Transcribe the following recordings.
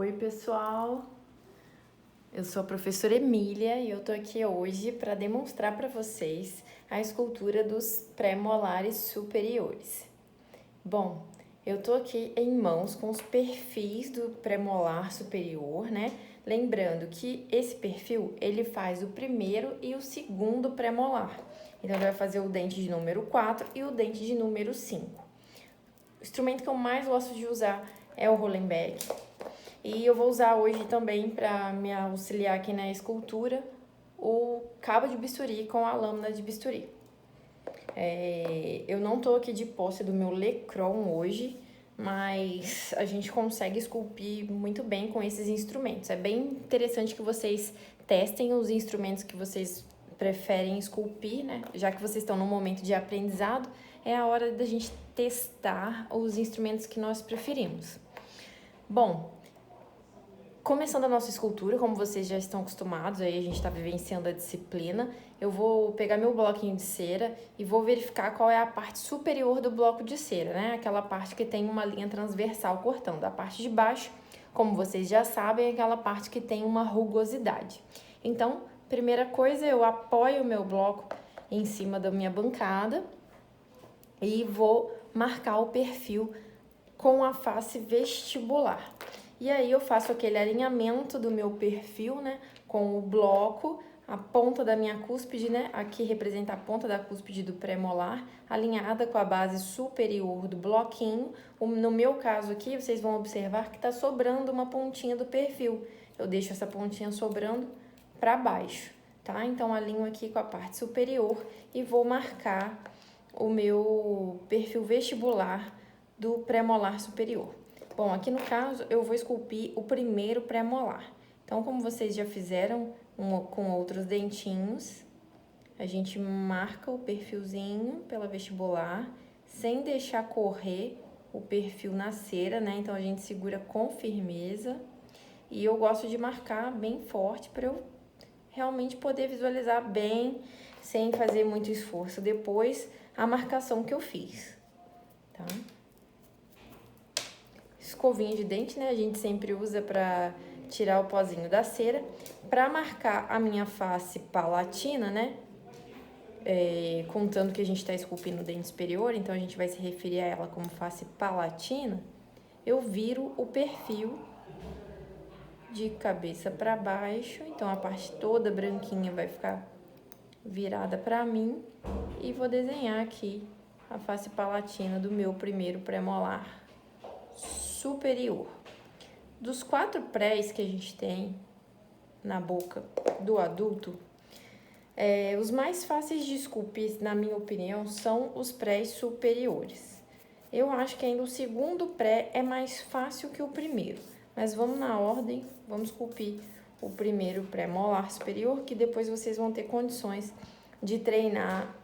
Oi, pessoal. Eu sou a professora Emília e eu tô aqui hoje para demonstrar para vocês a escultura dos pré-molares superiores. Bom, eu tô aqui em mãos com os perfis do pré-molar superior, né? Lembrando que esse perfil, ele faz o primeiro e o segundo pré-molar. Então, ele vai fazer o dente de número 4 e o dente de número 5. O instrumento que eu mais gosto de usar é o Hollenbeck. E eu vou usar hoje também, para me auxiliar aqui na escultura, o cabo de bisturi com a lâmina de bisturi. Eu não tô aqui de posse do meu Lecron hoje, mas a gente consegue esculpir muito bem com esses instrumentos. É bem interessante que vocês testem os instrumentos que vocês preferem esculpir, né? Já que vocês estão num momento de aprendizado, é a hora da gente testar os instrumentos que nós preferimos. Bom, começando a nossa escultura, como vocês já estão acostumados, aí a gente está vivenciando a disciplina, eu vou pegar meu bloquinho de cera e vou verificar qual é a parte superior do bloco de cera, né? Aquela parte que tem uma linha transversal cortando. A parte de baixo, como vocês já sabem, é aquela parte que tem uma rugosidade. Então, primeira coisa, eu apoio o meu bloco em cima da minha bancada e vou marcar o perfil com a face vestibular. E aí eu faço aquele alinhamento do meu perfil, né, com o bloco, a ponta da minha cúspide, né, aqui representa a ponta da cúspide do pré-molar, alinhada com a base superior do bloquinho. No meu caso aqui, vocês vão observar que está sobrando uma pontinha do perfil. Eu deixo essa pontinha sobrando para baixo, tá? Então, alinho aqui com a parte superior e vou marcar o meu perfil vestibular do pré-molar superior. Bom, aqui no caso, eu vou esculpir o primeiro pré-molar. Então, como vocês já fizeram com outros dentinhos, a gente marca o perfilzinho pela vestibular, sem deixar correr o perfil na cera, né? Então, a gente segura com firmeza. E eu gosto de marcar bem forte para eu realmente poder visualizar bem, sem fazer muito esforço depois, a marcação que eu fiz, tá? Escovinha de dente, né? A gente sempre usa para tirar o pozinho da cera. Para marcar a minha face palatina, né? Contando que a gente está esculpindo o dente superior, então a gente vai se referir a ela como face palatina. Eu viro o perfil de cabeça para baixo, então a parte toda branquinha vai ficar virada para mim e vou desenhar aqui a face palatina do meu primeiro pré-molar superior. Dos 4 prés que a gente tem na boca do adulto, os mais fáceis de esculpir, na minha opinião, são os prés superiores. Eu acho que ainda o segundo pré é mais fácil que o primeiro, mas vamos na ordem, vamos esculpir o primeiro pré-molar superior, que depois vocês vão ter condições de treinar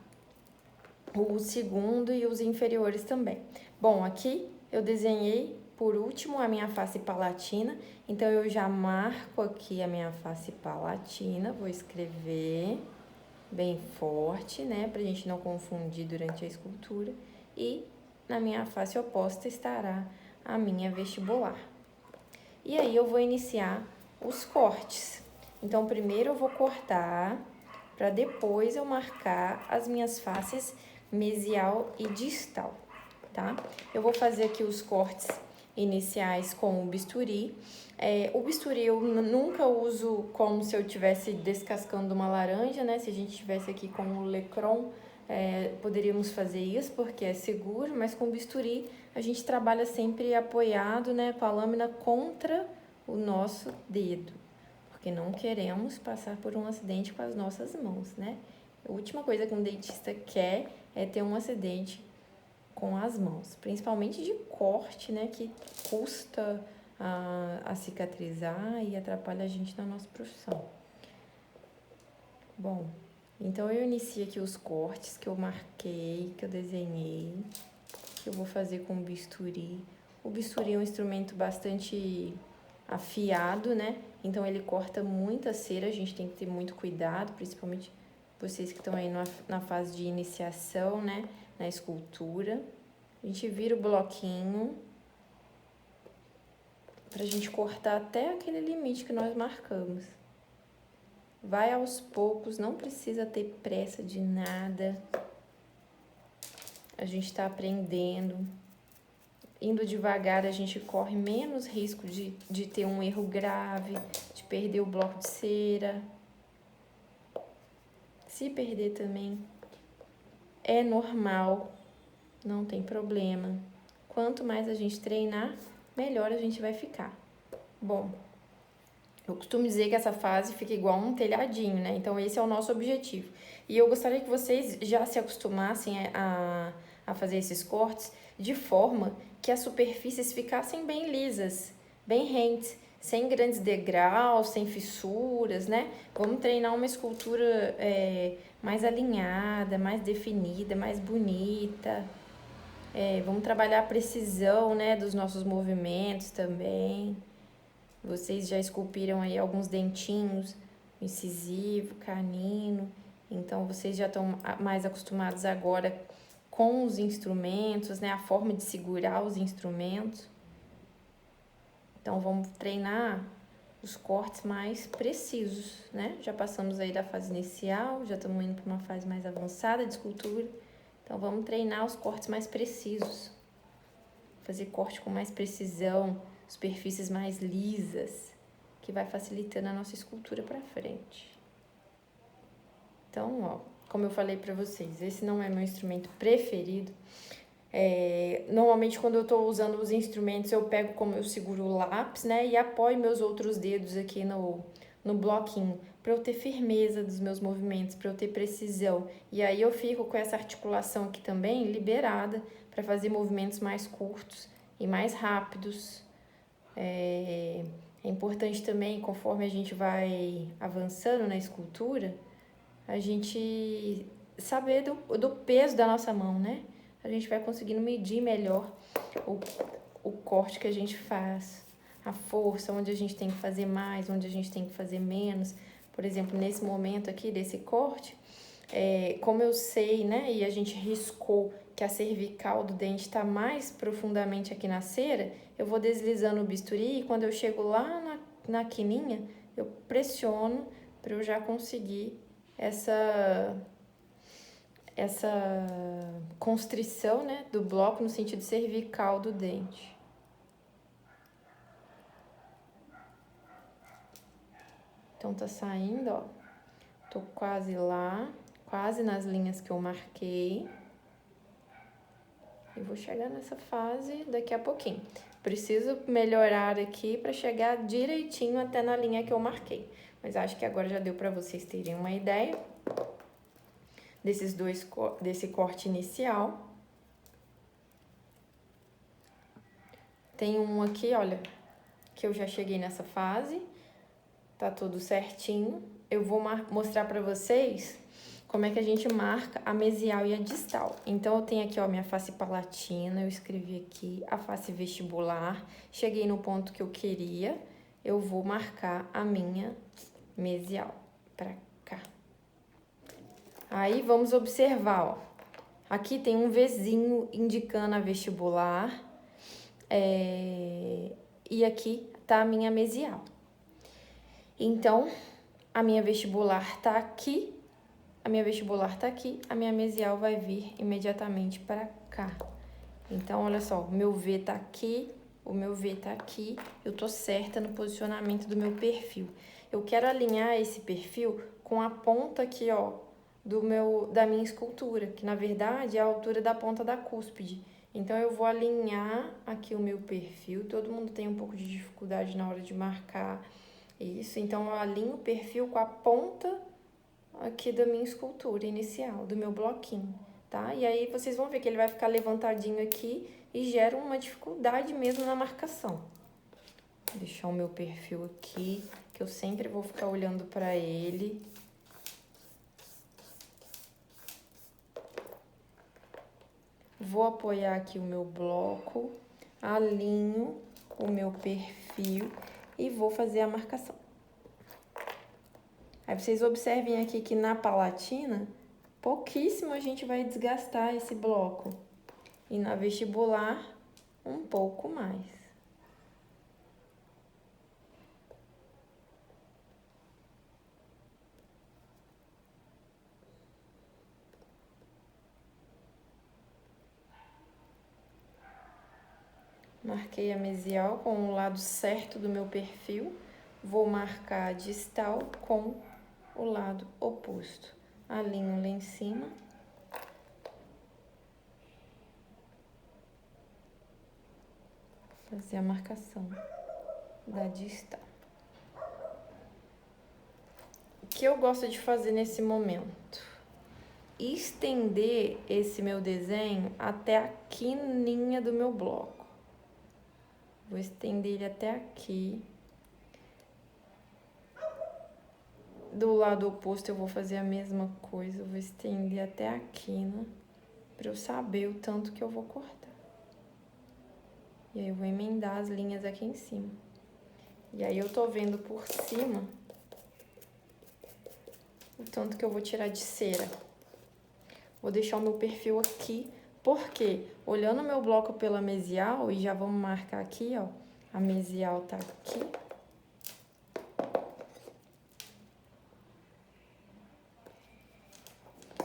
o segundo e os inferiores também. Bom, aqui eu desenhei por último a minha face palatina, então eu já marco aqui a minha face palatina, vou escrever bem forte, né, pra gente não confundir durante a escultura, e na minha face oposta estará a minha vestibular. E aí eu vou iniciar os cortes. Então, primeiro eu vou cortar, para depois eu marcar as minhas faces mesial e distal, tá? Eu vou fazer aqui os cortes iniciais com o bisturi. O bisturi eu nunca uso como se eu estivesse descascando uma laranja, né? Se a gente estivesse aqui com o Lecron, poderíamos fazer isso porque é seguro, mas com o bisturi a gente trabalha sempre apoiado, né, com a lâmina contra o nosso dedo, porque não queremos passar por um acidente com as nossas mãos, né? A última coisa que um dentista quer é ter um acidente com as mãos, principalmente de corte, né, que custa a cicatrizar e atrapalha a gente na nossa profissão. Bom, então eu inicio aqui os cortes que eu marquei, que eu desenhei, que eu vou fazer com o bisturi. O bisturi é um instrumento bastante afiado, né? Então ele corta muita cera, a gente tem que ter muito cuidado, principalmente vocês que estão aí na fase de iniciação, né, na escultura. A gente vira o bloquinho pra gente cortar até aquele limite que nós marcamos. Vai aos poucos, não precisa ter pressa de nada. A gente tá aprendendo. Indo devagar, a gente corre menos risco de ter um erro grave, de perder o bloco de cera. Se perder também, é normal, não tem problema. Quanto mais a gente treinar, melhor a gente vai ficar. Bom, eu costumo dizer que essa fase fica igual um telhadinho, né? Então, esse é o nosso objetivo. E eu gostaria que vocês já se acostumassem a fazer esses cortes de forma que as superfícies ficassem bem lisas, bem rentes, sem grandes degraus, sem fissuras, né? Vamos treinar uma escultura mais alinhada, mais definida, mais bonita. Vamos trabalhar a precisão, né, dos nossos movimentos também. Vocês já esculpiram aí alguns dentinhos, incisivo, canino. Então, vocês já estão mais acostumados agora com os instrumentos, né? A forma de segurar os instrumentos. Então, vamos treinar os cortes mais precisos, né? Já passamos aí da fase inicial, já estamos indo para uma fase mais avançada de escultura. Então, vamos treinar os cortes mais precisos. Fazer corte com mais precisão, superfícies mais lisas, que vai facilitando a nossa escultura para frente. Então, ó, como eu falei para vocês, esse não é meu instrumento preferido. Normalmente, quando eu estou usando os instrumentos, eu pego como eu seguro o lápis, né? E apoio meus outros dedos aqui no bloquinho, para eu ter firmeza dos meus movimentos, para eu ter precisão. E aí eu fico com essa articulação aqui também liberada para fazer movimentos mais curtos e mais rápidos. É importante também, conforme a gente vai avançando na escultura, a gente saber do peso da nossa mão, né? A gente vai conseguindo medir melhor o corte que a gente faz, a força, onde a gente tem que fazer mais, onde a gente tem que fazer menos. Por exemplo, nesse momento aqui desse corte, como eu sei, né, e a gente riscou que a cervical do dente está mais profundamente aqui na cera, eu vou deslizando o bisturi e quando eu chego lá na quininha, eu pressiono para eu já conseguir essa constrição, né, do bloco no sentido cervical do dente. Então, tá saindo, ó. Tô quase lá, quase nas linhas que eu marquei. E vou chegar nessa fase daqui a pouquinho. Preciso melhorar aqui para chegar direitinho até na linha que eu marquei. Mas acho que agora já deu para vocês terem uma ideia desse corte inicial. Tem um aqui, olha, que eu já cheguei nessa fase. Tá tudo certinho. Eu vou mostrar para vocês como é que a gente marca a mesial e a distal. Então, eu tenho aqui, ó, minha face palatina, eu escrevi aqui a face vestibular. Cheguei no ponto que eu queria, eu vou marcar a minha mesial pra cá. Aí, vamos observar, ó. Aqui tem um Vzinho indicando a vestibular. E aqui tá a minha mesial. Então, a minha vestibular tá aqui, a minha mesial vai vir imediatamente para cá. Então, olha só, o meu V tá aqui, o meu V tá aqui, eu tô certa no posicionamento do meu perfil. Eu quero alinhar esse perfil com a ponta aqui, ó, da minha escultura, que na verdade é a altura da ponta da cúspide. Então, eu vou alinhar aqui o meu perfil, todo mundo tem um pouco de dificuldade na hora de marcar isso, então eu alinho o perfil com a ponta aqui da minha escultura inicial, do meu bloquinho, tá? E aí vocês vão ver que ele vai ficar levantadinho aqui e gera uma dificuldade mesmo na marcação. Vou deixar o meu perfil aqui, que eu sempre vou ficar olhando para ele. Vou apoiar aqui o meu bloco, alinho o meu perfil e vou fazer a marcação. Aí vocês observem aqui que na palatina, pouquíssimo a gente vai desgastar esse bloco. E na vestibular, um pouco mais. Marquei a mesial com o lado certo do meu perfil. Vou marcar a distal com o lado oposto. Alinho lá em cima. Fazer a marcação da distal. O que eu gosto de fazer nesse momento? Estender esse meu desenho até a quininha do meu bloco. Vou estender ele até aqui. Do lado oposto eu vou fazer a mesma coisa, eu vou estender até a quina, para eu saber o tanto que eu vou cortar. E aí eu vou emendar as linhas aqui em cima. E aí eu tô vendo por cima o tanto que eu vou tirar de cera. Vou deixar o meu perfil aqui, porque olhando o meu bloco pela mesial, e já vamos marcar aqui, ó, a mesial tá aqui.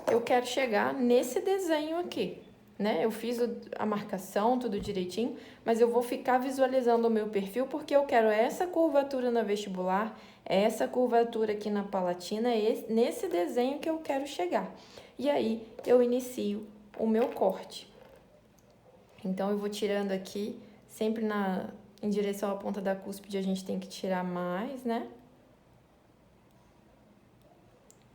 Eu quero chegar nesse desenho aqui, né? Eu fiz a marcação, tudo direitinho, mas eu vou ficar visualizando o meu perfil porque eu quero essa curvatura na vestibular, essa curvatura aqui na palatina, nesse desenho que eu quero chegar. E aí, eu inicio o meu corte. Então, eu vou tirando aqui, sempre em direção à ponta da cúspide, a gente tem que tirar mais, né?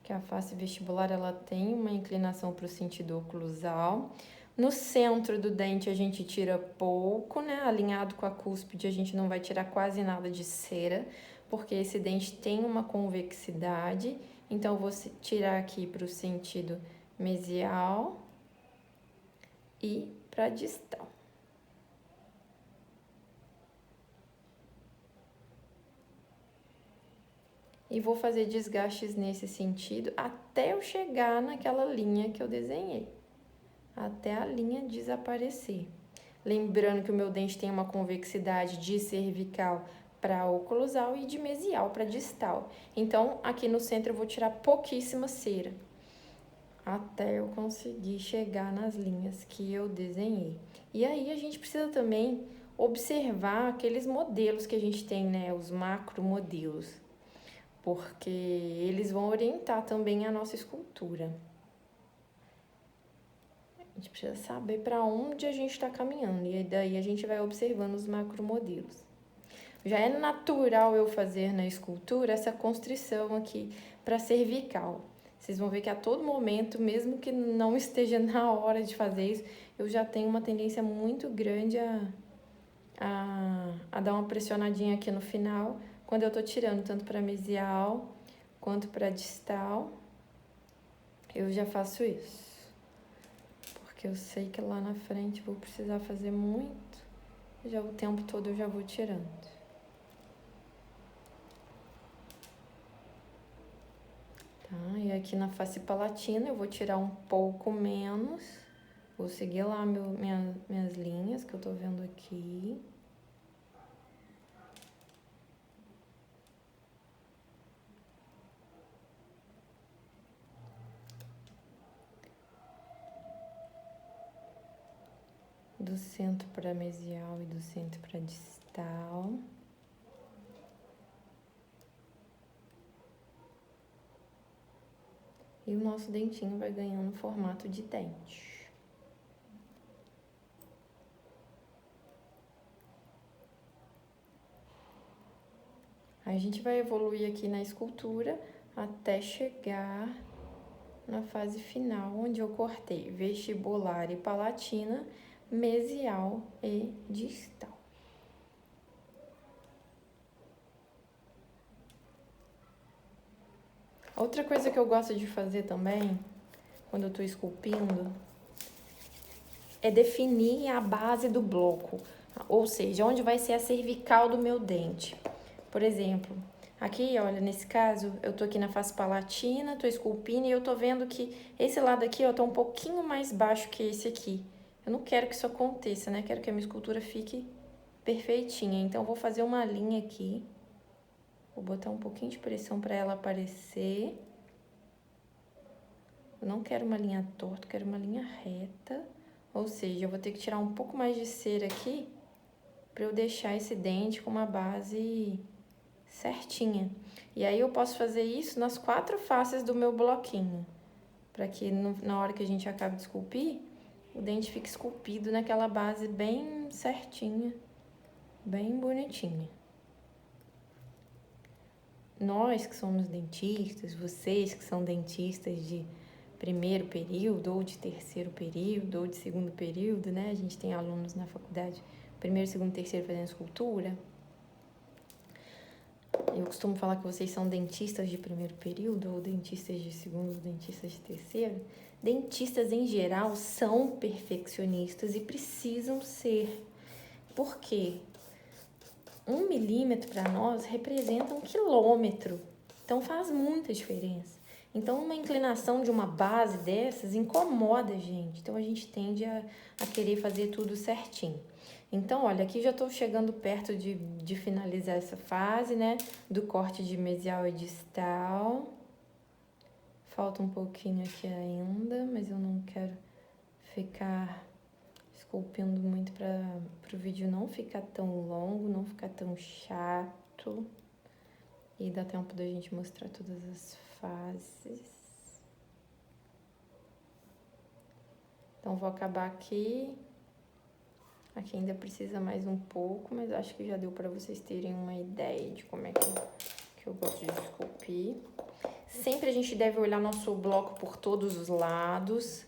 Que a face vestibular, ela tem uma inclinação para o sentido oclusal. No centro do dente, a gente tira pouco, né? Alinhado com a cúspide, a gente não vai tirar quase nada de cera, porque esse dente tem uma convexidade. Então, eu vou tirar aqui para o sentido mesial e para distal. E vou fazer desgastes nesse sentido até eu chegar naquela linha que eu desenhei. Até a linha desaparecer. Lembrando que o meu dente tem uma convexidade de cervical para oclusal e de mesial para distal. Então, aqui no centro eu vou tirar pouquíssima cera, até eu conseguir chegar nas linhas que eu desenhei. E aí a gente precisa também observar aqueles modelos que a gente tem, né? Os macromodelos, porque eles vão orientar também a nossa escultura. A gente precisa saber para onde a gente está caminhando, e daí a gente vai observando os macromodelos. Já é natural eu fazer na escultura essa constrição aqui para cervical. Vocês vão ver que a todo momento, mesmo que não esteja na hora de fazer isso, eu já tenho uma tendência muito grande a dar uma pressionadinha aqui no final, quando eu tô tirando tanto para mesial quanto para distal, eu já faço isso. Porque eu sei que lá na frente vou precisar fazer muito, já o tempo todo eu já vou tirando. Tá, e aqui na face palatina eu vou tirar um pouco menos, vou seguir lá minhas linhas que eu tô vendo aqui. Do centro para mesial e do centro para distal. E o nosso dentinho vai ganhando formato de dente. Aí a gente vai evoluir aqui na escultura até chegar na fase final, onde eu cortei vestibular e palatina, mesial e distal. Outra coisa que eu gosto de fazer também, quando eu tô esculpindo, é definir a base do bloco, ou seja, onde vai ser a cervical do meu dente. Por exemplo, aqui, olha, nesse caso, eu tô aqui na face palatina, tô esculpindo e eu tô vendo que esse lado aqui, ó, tá um pouquinho mais baixo que esse aqui. Eu não quero que isso aconteça, né? Quero que a minha escultura fique perfeitinha. Então, eu vou fazer uma linha aqui. Vou botar um pouquinho de pressão para ela aparecer. Eu não quero uma linha torta, quero uma linha reta. Ou seja, eu vou ter que tirar um pouco mais de cera aqui para eu deixar esse dente com uma base certinha. E aí eu posso fazer isso nas 4 faces do meu bloquinho, para que na hora que a gente acaba de esculpir, o dente fique esculpido naquela base bem certinha, bem bonitinha. Nós que somos dentistas, vocês que são dentistas de primeiro período, ou de terceiro período, ou de segundo período, né? A gente tem alunos na faculdade, primeiro, segundo, terceiro fazendo escultura. Eu costumo falar que vocês são dentistas de primeiro período, ou dentistas de segundo, ou dentistas de terceiro. Dentistas, em geral, são perfeccionistas e precisam ser. Por quê? 1 milímetro para nós representa 1 quilômetro. Então, faz muita diferença. Então, uma inclinação de uma base dessas incomoda a gente. Então, a gente tende a querer fazer tudo certinho. Então, olha, aqui já estou chegando perto de finalizar essa fase, né? Do corte de mesial e distal. Falta um pouquinho aqui ainda, mas eu não quero ficar esculpindo muito para o vídeo não ficar tão longo, não ficar tão chato. E dá tempo da gente mostrar todas as fases. Então, vou acabar aqui. Aqui ainda precisa mais um pouco, mas acho que já deu para vocês terem uma ideia de como é que eu gosto de esculpir. Sempre a gente deve olhar nosso bloco por todos os lados,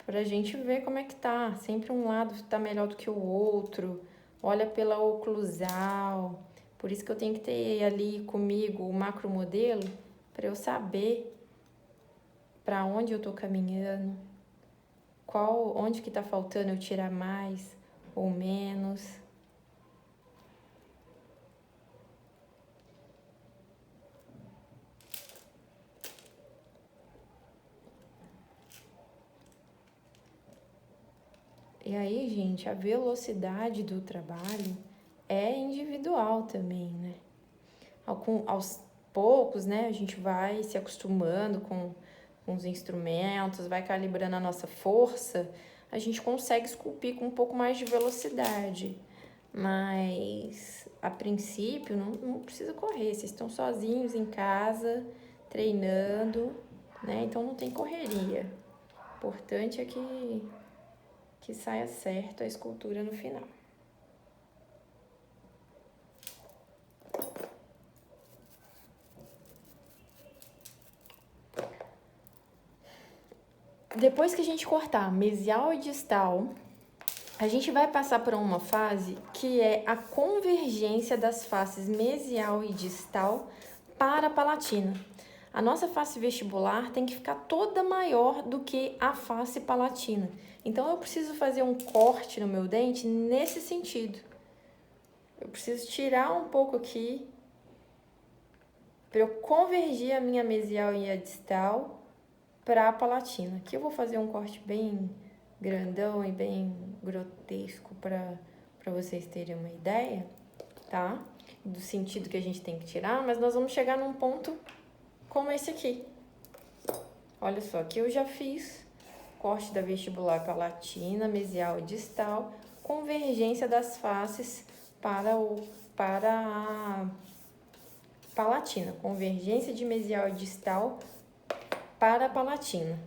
pra gente ver como é que tá. Sempre um lado tá melhor do que o outro. Olha pela oclusal. Por isso que eu tenho que ter ali comigo o macromodelo, para eu saber para onde eu tô caminhando, onde que tá faltando eu tirar mais ou menos. E aí, gente, a velocidade do trabalho é individual também, né? Aos poucos, né, a gente vai se acostumando com os instrumentos, vai calibrando a nossa força, a gente consegue esculpir com um pouco mais de velocidade. Mas, a princípio, não precisa correr. Vocês estão sozinhos em casa, treinando, né? Então, não tem correria. O importante é que saia certo a escultura no final. Depois que a gente cortar mesial e distal, a gente vai passar por uma fase que é a convergência das faces mesial e distal para a palatina. A nossa face vestibular tem que ficar toda maior do que a face palatina. Então, eu preciso fazer um corte no meu dente nesse sentido. Eu preciso tirar um pouco aqui para eu convergir a minha mesial e a distal para a palatina. Aqui eu vou fazer um corte bem grandão e bem grotesco para vocês terem uma ideia, tá? Do sentido que a gente tem que tirar, mas nós vamos chegar num ponto como esse aqui. Olha só, aqui eu já fiz corte da vestibular palatina, mesial e distal, convergência das faces para a palatina, convergência de mesial e distal para a palatina.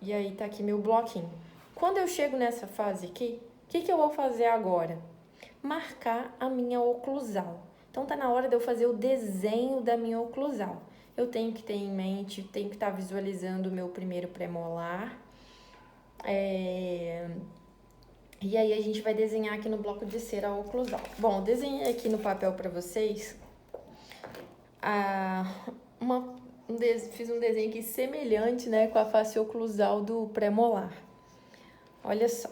E aí tá aqui meu bloquinho. Quando eu chego nessa fase aqui, o que eu vou fazer agora? Marcar a minha oclusal. Então tá na hora de eu fazer o desenho da minha oclusal. Eu tenho que ter em mente, tenho que estar visualizando o meu primeiro premolar. E aí a gente vai desenhar aqui no bloco de cera a oclusal. Bom, eu desenhei aqui no papel para vocês fiz um desenho aqui semelhante, né, com a face oclusal do premolar. Olha só.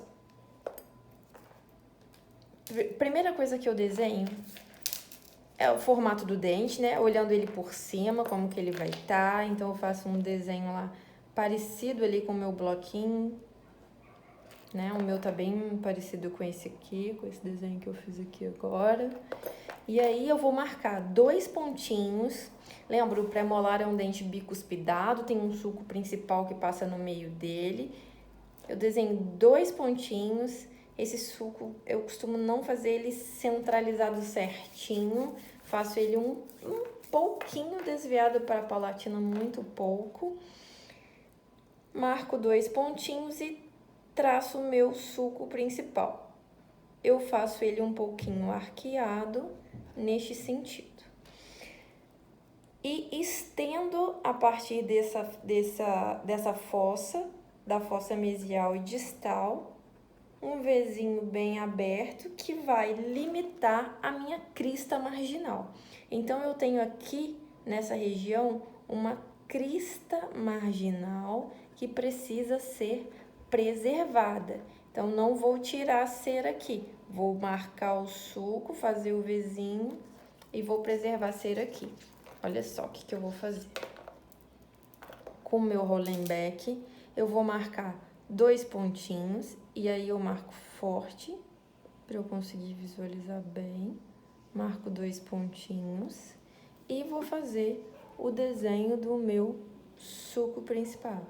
Primeira coisa que eu desenho é o formato do dente, né, olhando ele por cima, como que ele vai estar. Então, eu faço um desenho lá parecido ali com o meu bloquinho, né, o meu tá bem parecido com esse aqui, com esse desenho que eu fiz aqui agora. E aí, eu vou marcar 2 pontinhos. Lembra, o premolar é um dente bicuspidado, tem um sulco principal que passa no meio dele. Eu desenho 2 pontinhos Esse suco, eu costumo não fazer ele centralizado certinho, faço ele um pouquinho desviado para a palatina, muito pouco. Marco 2 pontinhos e traço o meu suco principal. Eu faço ele um pouquinho arqueado, neste sentido. E estendo a partir dessa fossa, da fossa mesial e distal, um Vzinho bem aberto que vai limitar a minha crista marginal. Então, eu tenho aqui, nessa região, uma crista marginal que precisa ser preservada. Então, não vou tirar a cera aqui. Vou marcar o suco, fazer o Vzinho e vou preservar a cera aqui. Olha só o que eu vou fazer. Com o meu Rollenbeck, eu vou marcar 2 pontinhos e aí eu marco forte para eu conseguir visualizar bem. Marco 2 pontinhos e vou fazer o desenho do meu suco principal.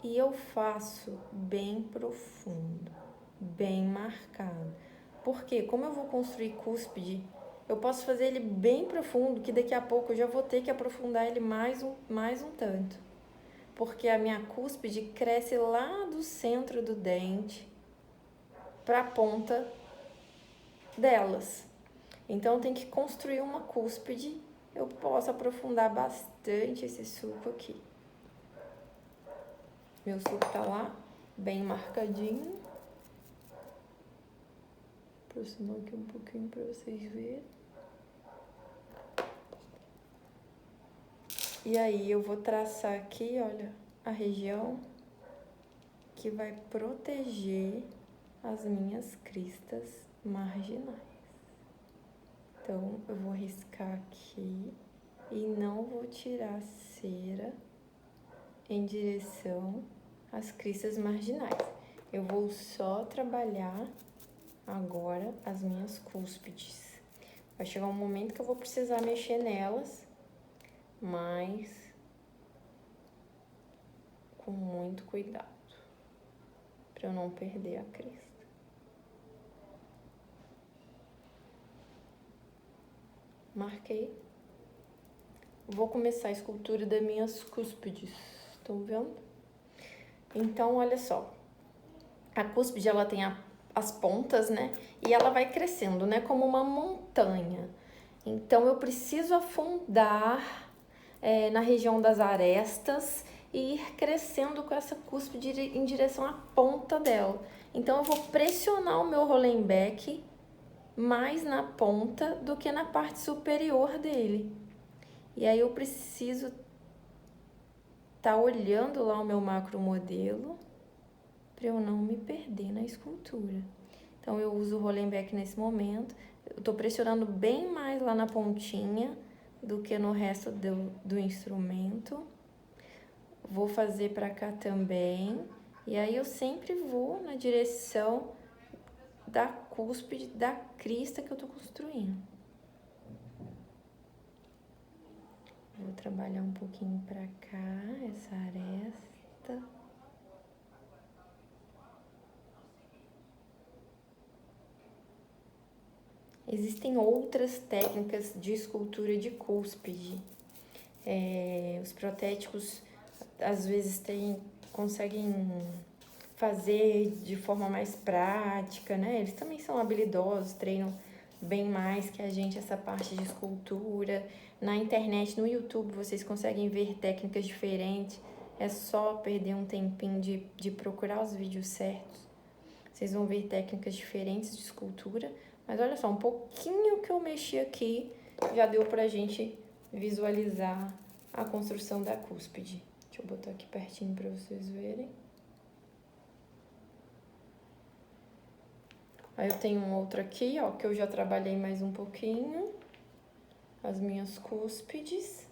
E eu faço bem profundo, bem marcado. Porque como eu vou construir cúspide, eu posso fazer ele bem profundo, que daqui a pouco eu já vou ter que aprofundar ele mais um tanto. Porque a minha cúspide cresce lá do centro do dente para a ponta delas. Então, tem que construir uma cúspide. Eu posso aprofundar bastante esse suco aqui. Meu suco tá lá, bem marcadinho. Vou aproximar aqui um pouquinho para vocês verem. E aí, eu vou traçar aqui, olha, a região que vai proteger as minhas cristas marginais. Então, eu vou riscar aqui e não vou tirar a cera em direção às cristas marginais. Eu vou só trabalhar agora as minhas cúspides. Vai chegar um momento que eu vou precisar mexer nelas, mas com muito cuidado, para eu não perder a crista. Marquei. Vou começar a escultura das minhas cúspides. Estão vendo? Então, olha só. A cúspide, ela tem as pontas, né? E ela vai crescendo, né? Como uma montanha. Então, eu preciso afundar na região das arestas e ir crescendo com essa cúspide em direção à ponta dela. Então, eu vou pressionar o meu Rollenbeck mais na ponta do que na parte superior dele. E aí eu preciso estar olhando lá o meu macro modelo para eu não me perder na escultura. Então eu uso o Rollenbeck nesse momento. Eu tô pressionando bem mais lá na pontinha do que no resto do instrumento. Vou fazer para cá também. E aí eu sempre vou na direção da cúspide, da crista que eu tô construindo. Vou trabalhar um pouquinho pra cá, essa aresta. Existem outras técnicas de escultura de cúspide. Os protéticos, às vezes, conseguem fazer de forma mais prática, né? Eles também são habilidosos, treinam bem mais que a gente essa parte de escultura. Na internet, no YouTube, vocês conseguem ver técnicas diferentes. É só perder um tempinho de procurar os vídeos certos. Vocês vão ver técnicas diferentes de escultura. Mas olha só, um pouquinho que eu mexi aqui já deu pra gente visualizar a construção da cúspide. Deixa eu botar aqui pertinho pra vocês verem. Aí eu tenho um outro aqui, ó, que eu já trabalhei mais um pouquinho. As minhas cúspides.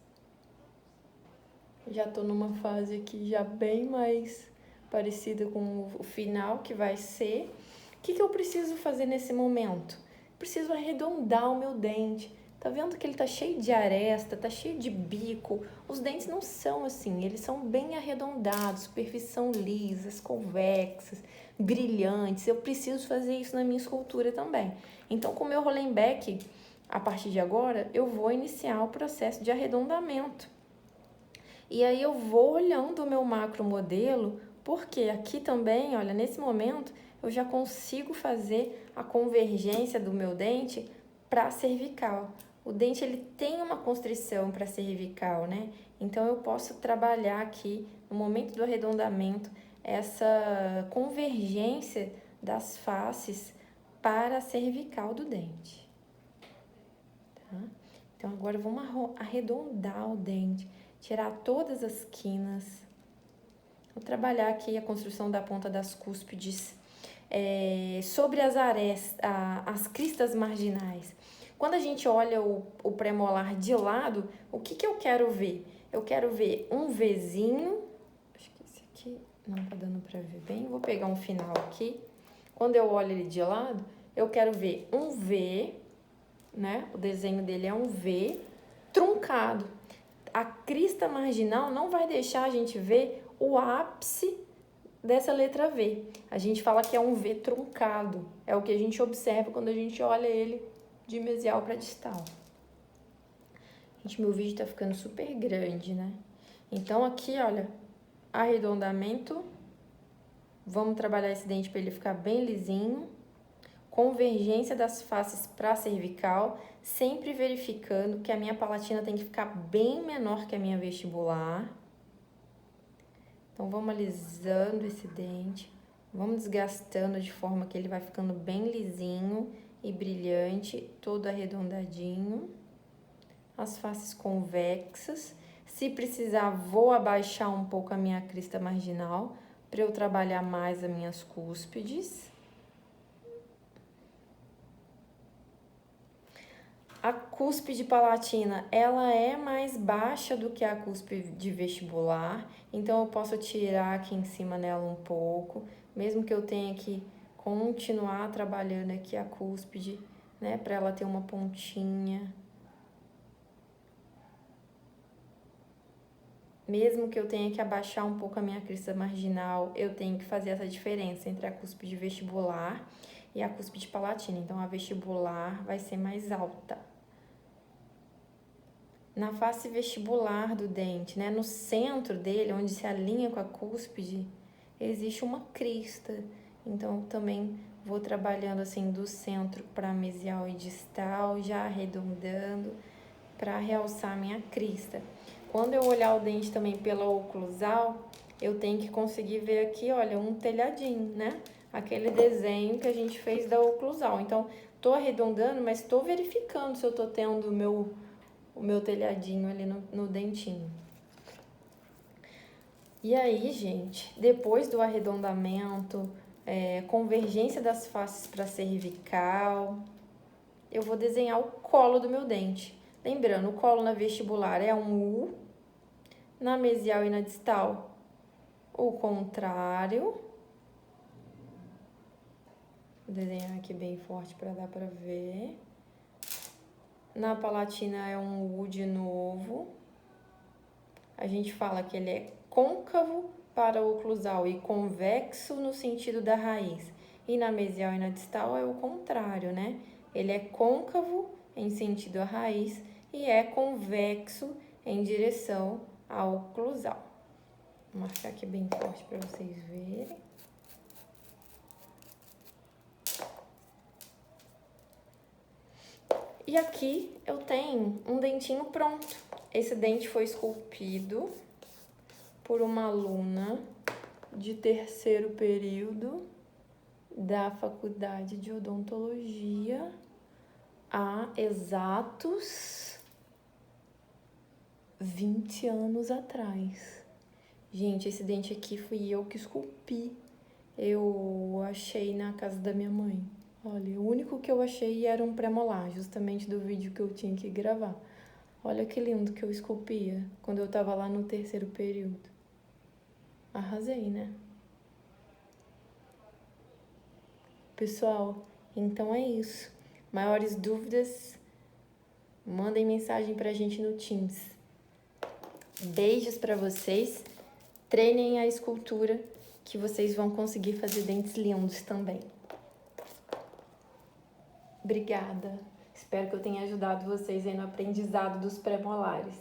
Já tô numa fase aqui já bem mais parecida com o final que vai ser. O que eu preciso fazer nesse momento? Preciso arredondar o meu dente. Tá vendo que ele tá cheio de aresta, tá cheio de bico? Os dentes não são assim, eles são bem arredondados, superfícies são lisas, convexas, brilhantes. Eu preciso fazer isso na minha escultura também. Então, com o meu Hollenbeck, a partir de agora, eu vou iniciar o processo de arredondamento. E aí eu vou olhando o meu macro modelo, porque aqui também, olha, nesse momento, eu já consigo fazer a convergência do meu dente para a cervical. O dente, ele tem uma constrição para a cervical, né? Então, eu posso trabalhar aqui, no momento do arredondamento, essa convergência das faces para a cervical do dente. Tá? Então, agora vamos arredondar o dente, tirar todas as quinas. Vou trabalhar aqui a construção da ponta das cúspides, sobre as arestas, as cristas marginais. Quando a gente olha o premolar de lado, o que eu quero ver? Eu quero ver um Vzinho, acho que esse aqui não tá dando pra ver bem, vou pegar um final aqui. Quando eu olho ele de lado, eu quero ver um V, né? O desenho dele é um V truncado. A crista marginal não vai deixar a gente ver o ápice dessa letra V. A gente fala que é um V truncado. É o que a gente observa quando a gente olha ele de mesial para distal. Gente, meu vídeo tá ficando super grande, né? Então, aqui, olha, arredondamento. Vamos trabalhar esse dente para ele ficar bem lisinho. Convergência das faces para a cervical, sempre verificando que a minha palatina tem que ficar bem menor que a minha vestibular. Então, vamos alisando esse dente, vamos desgastando de forma que ele vai ficando bem lisinho e brilhante, todo arredondadinho. As faces convexas. Se precisar, vou abaixar um pouco a minha crista marginal para eu trabalhar mais as minhas cúspides. A cúspide palatina, ela é mais baixa do que a cúspide vestibular, então eu posso tirar aqui em cima nela um pouco, mesmo que eu tenha que continuar trabalhando aqui a cúspide, né, para ela ter uma pontinha. Mesmo que eu tenha que abaixar um pouco a minha crista marginal, eu tenho que fazer essa diferença entre a cúspide vestibular e a cúspide palatina. Então, a vestibular vai ser mais alta. Na face vestibular do dente, né, no centro dele, onde se alinha com a cúspide, existe uma crista. Então, também vou trabalhando assim do centro para mesial e distal, já arredondando para realçar a minha crista. Quando eu olhar o dente também pela oclusal, eu tenho que conseguir ver aqui, olha, um telhadinho, né? Aquele desenho que a gente fez da oclusal. Então, tô arredondando, mas tô verificando se eu tô tendo o meu telhadinho ali no dentinho. E aí, gente, depois do arredondamento, convergência das faces para cervical, eu vou desenhar o colo do meu dente. Lembrando, o colo na vestibular é um U, na mesial e na distal, o contrário. Vou desenhar aqui bem forte para dar para ver. Na palatina é um U de novo. A gente fala que ele é côncavo para o oclusal e convexo no sentido da raiz. E na mesial e na distal é o contrário, né? Ele é côncavo em sentido à raiz e é convexo em direção ao oclusal. Vou marcar aqui bem forte para vocês verem. E aqui eu tenho um dentinho pronto. Esse dente foi esculpido por uma aluna de terceiro período da Faculdade de Odontologia há exatos 20 anos atrás. Gente, esse dente aqui fui eu que esculpi. Eu achei na casa da minha mãe. Olha, o único que eu achei era um pré-molar, justamente do vídeo que eu tinha que gravar. Olha que lindo que eu esculpia quando eu tava lá no terceiro período. Arrasei, né? Pessoal, então é isso. Maiores dúvidas, Mandem mensagem pra gente no Teams. Beijos pra vocês. Treinem a escultura que vocês vão conseguir fazer dentes lindos também. Obrigada. Espero que eu tenha ajudado vocês aí no aprendizado dos pré-molares.